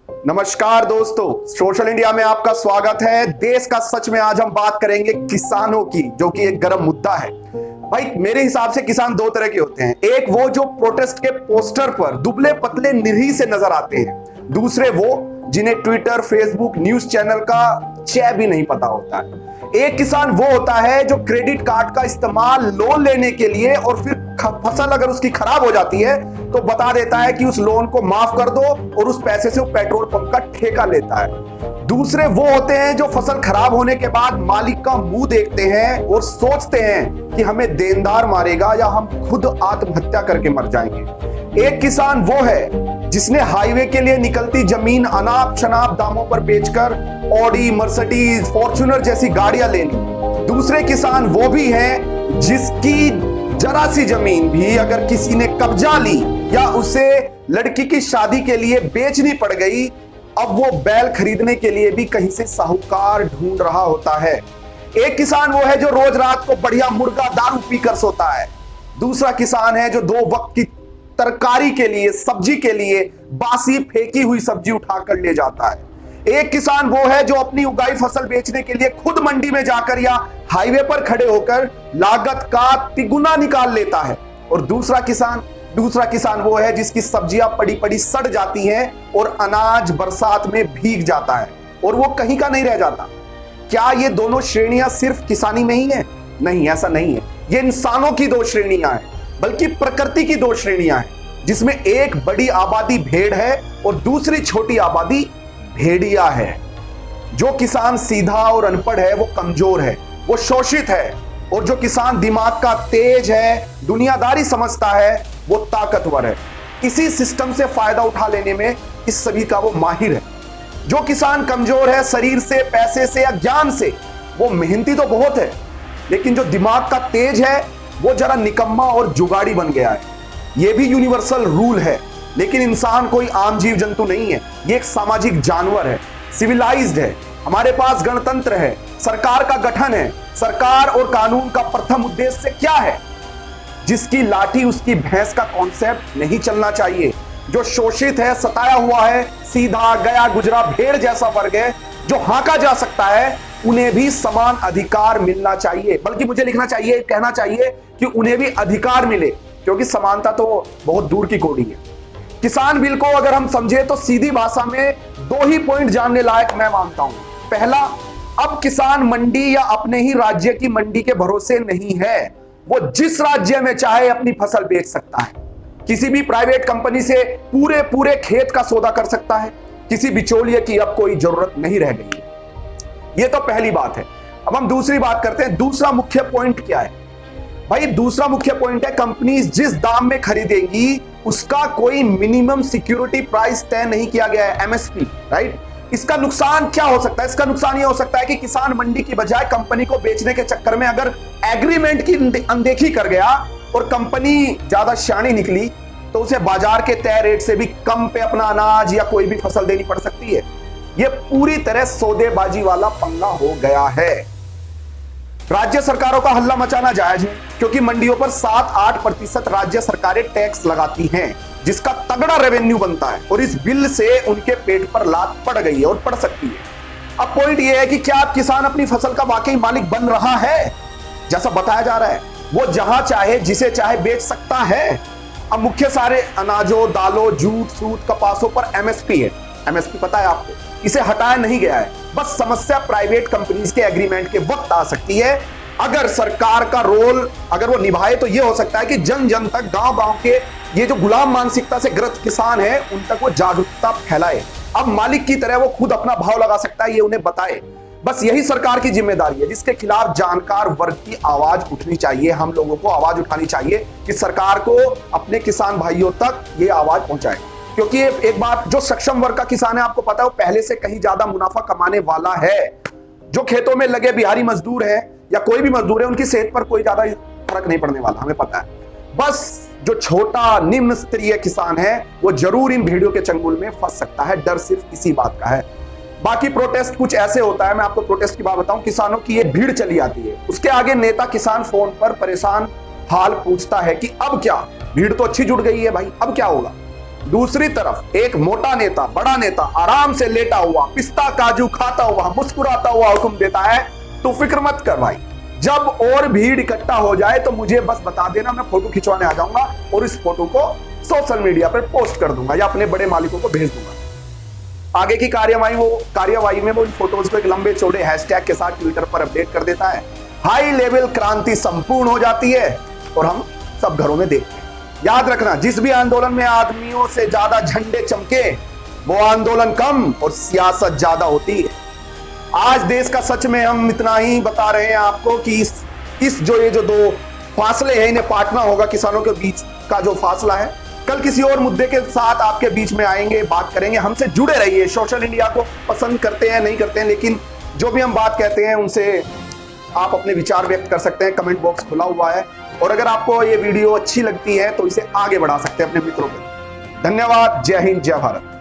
नमस्कार दोस्तों, social India में आपका स्वागत है। देश का सच में आज हम बात करेंगे किसानों की, जो कि एक गर्म मुद्दा है। भाई मेरे हिसाब से किसान दो तरह के होते हैं। एक वो जो प्रोटेस्ट के पोस्टर पर दुबले पतले निरीह से नजर आते हैं, दूसरे वो जिन्हें ट्विटर, फेसबुक, न्यूज चैनल का च भी नहीं पता होता है। एक किसान वो होता है जो क्रेडिट कार्ड का इस्तेमाल लोन लेने के लिए और फिर फसल अगर उसकी खराब हो जाती है तो बता देता है कि उस लोन को माफ कर दो और उस पैसे से वो पेट्रोल पंप का ठेका लेता है। दूसरे वो होते हैं जो फसल खराब होने के बाद मालिक का मुंह देखते हैं और सोचते हैं कि हमें देनदार मारेगा या हम खुद आत्महत्या करके मर जाएंगे। एक किसान वो है जिसने हाईवे के लिए निकलती जमीन अनाप शनाप दामों पर बेचकर ऑडी, मर्सिडीज, फॉर्च्यूनर जैसी गाड़ियां ले ली। दूसरे किसान वो भी हैं जिसकी जरा सी जमीन भी अगर किसी ने कब्जा ली या उसे लड़की की शादी के लिए बेचनी पड़ गई, अब वो बैल खरीदने के लिए भी कहीं से साहूकार ढूंढ रहा होता है। एक किसान वो है जो रोज रात को बढ़िया मुर्गा दारू पीकर सोता है। दूसरा किसान है जो 2 वक्त की तरकारी के लिए, सब्जी के लिए बासी फेंकी हुई सब्जी उठाकर ले जाता है। एक किसान वो है जो अपनी उगाई फसल बेचने के लिए खुद मंडी में जाकर या हाईवे पर खड़े होकर लागत का तिगुना निकाल लेता है। और दूसरा किसान वो है जिसकी सब्जियां पड़ी पड़ी सड़ जाती हैं और अनाज बरसात में भीग जाता है और वो कहीं का नहीं रह जाता। क्या ये दोनों श्रेणियां सिर्फ किसानी में ही है? नहीं, ऐसा नहीं है। ये इंसानों की 2 श्रेणियां हैं, बल्कि प्रकृति की 2 श्रेणियां हैं, जिसमें एक बड़ी आबादी भेड़ है और दूसरी छोटी आबादी भेड़िया है। जो किसान सीधा और अनपढ़ है वो कमजोर है, वो शोषित है, और जो किसान दिमाग का तेज है, दुनियादारी समझता है, वो ताकतवर है। इसी सिस्टम से फायदा उठा लेने में इस सभी का वो माहिर है। जो किसान कमजोर है शरीर से, पैसे से या ज्ञान से, वो मेहनती तो बहुत है, लेकिन जो दिमाग का तेज है वो जरा निकम्मा और जुगाड़ी बन गया है। ये भी यूनिवर्सल रूल है। लेकिन इंसान कोई आम जीव जंतु नहीं है, ये एक सामाजिक जानवर है, सिविलाइज्ड है। हमारे पास गणतंत्र है, सरकार का गठन है। सरकार और कानून का प्रथम उद्देश्य क्या है? जिसकी लाठी उसकी भैंस का कॉन्सेप्ट नहीं चलना चाहिए। जो शोषित है, सताया हुआ है, सीधा गया गुजरा भेड़ जैसा वर्ग है जो हांका जा सकता है, उन्हें भी समान अधिकार मिलना चाहिए। बल्कि मुझे लिखना चाहिए, कहना चाहिए कि उन्हें भी अधिकार मिले, क्योंकि समानता तो बहुत दूर की कौड़ी है। किसान बिल को अगर हम समझे तो सीधी भाषा में 2 ही पॉइंट जानने लायक मैं मानता हूं। पहला, अब किसान मंडी या अपने ही राज्य की मंडी के भरोसे नहीं है। वो जिस राज्य में चाहे अपनी फसल बेच सकता है। किसी भी प्राइवेट कंपनी से पूरे खेत का सौदा कर सकता है। किसी बिचौलिए की अब कोई जरूरत नहीं रह गई है। ये तो पहली बात है। अब हम दूसरी बात करते हैं। दूसरा मुख्य पॉइंट क्या है? भाई दूसरा मुख्य पॉइंट है, कंपनी जिस दाम में खरीदेंगी उसका कोई मिनिमम सिक्योरिटी प्राइस तय नहीं किया गया है, एमएसपी, राइट? इसका नुकसान क्या हो सकता है? इसका नुकसान यह हो सकता है कि किसान मंडी की बजाय कंपनी को बेचने के चक्कर में अगर एग्रीमेंट की अनदेखी कर गया और कंपनी ज्यादा शानी निकली तो उसे बाजार के तय रेट से भी कम पे अपना अनाज या कोई भी फसल देनी पड़ सकती है। यह पूरी तरह सौदेबाजी वाला पंगा हो गया है। राज्य सरकारों का हल्ला मचाना जायज है, क्योंकि मंडियों पर 7-8% राज्य सरकारें टैक्स लगाती हैं, जिसका तगड़ा रेवेन्यू बनता है, और इस बिल से उनके पेट पर लात पड़ गई है और पड़ सकती है। अब पॉइंट यह है कि क्या अब किसान अपनी फसल का वाकई मालिक बन रहा है? जैसा बताया जा रहा है, वो जहां चाहे जिसे चाहे बेच सकता है। अब मुख्य सारे अनाजों, दालों, जूट, सूत, कपासों पर एमएसपी है। एमएसपी पता है आपको, इसे हटाया नहीं गया है। बस समस्या प्राइवेट कंपनीज के एग्रीमेंट के वक्त आ सकती है। अगर सरकार का रोल अगर वो निभाए तो ये हो सकता है कि जन जन तक, गांव-गांव के ये जो गुलाम मानसिकता से ग्रस्त किसान है उन तक वो जागरूकता फैलाए। अब मालिक की तरह वो खुद अपना भाव लगा सकता है, ये उन्हें बताए। बस यही सरकार की जिम्मेदारी है, जिसके खिलाफ जानकार वर्ग की आवाज उठनी चाहिए। हम लोगों को आवाज उठानी चाहिए कि सरकार को अपने किसान भाइयों तक ये आवाज पहुंचाए। क्योंकि एक बात, जो सक्षम वर्ग का किसान है, आपको पता है, वो पहले से कहीं ज्यादा मुनाफा कमाने वाला है। जो खेतों में लगे बिहारी मजदूर है या कोई भी मजदूर है, उनकी सेहत पर कोई ज्यादा फर्क नहीं पड़ने वाला, हमें पता है। बस जो छोटा निम्न स्तरीय किसान है वो जरूर इन भेड़ियों के चंगुल में फंस सकता है। डर सिर्फ इसी बात का है। बाकी प्रोटेस्ट कुछ ऐसे होता है, मैं आपको प्रोटेस्ट की बात बताऊं। किसानों की एक भीड़ चली आती है, उसके आगे नेता किसान फोन पर परेशान हाल पूछता है कि अब क्या, भीड़ तो अच्छी जुट गई है भाई, अब क्या होगा। दूसरी तरफ एक मोटा नेता, बड़ा नेता आराम से लेटा हुआ, पिस्ता काजू खाता हुआ, मुस्कुराता हुआ हुक्म देता है, तू फिक्र मत कर भाई, जब और भीड़ इकट्ठा हो जाए तो मुझे बस बता देना, मैं फोटो खिंचवाने आ जाऊंगा और इस फोटो को सोशल मीडिया पर पोस्ट कर दूंगा या अपने बड़े मालिकों को भेज दूंगा। आगे की कार्यवाही में वो इन फोटोज को एक लंबे चौड़े हैशटैग के साथ ट्विटर पर अपडेट कर देता है। हाई लेवल क्रांति संपूर्ण हो जाती है और हम सब घरों में देखते हैं। याद रखना, जिस भी आंदोलन में आदमियों से ज्यादा झंडे चमके वो आंदोलन कम और सियासत ज्यादा होती है। आज देश का सच में हम इतना ही बता रहे हैं आपको कि इस जो दो फासले हैं इन्हें पाटना होगा। किसानों के बीच का जो फासला है, कल किसी और मुद्दे के साथ आपके बीच में आएंगे, बात करेंगे। हमसे जुड़े रहिए। सोशल इंडिया को पसंद करते हैं नहीं करते हैं, लेकिन जो भी हम बात कहते हैं उनसे आप अपने विचार व्यक्त कर सकते हैं। कमेंट बॉक्स खुला हुआ है और अगर आपको ये वीडियो अच्छी लगती है तो इसे आगे बढ़ा सकते हैं अपने मित्रों को। धन्यवाद। जय हिंद, जय भारत।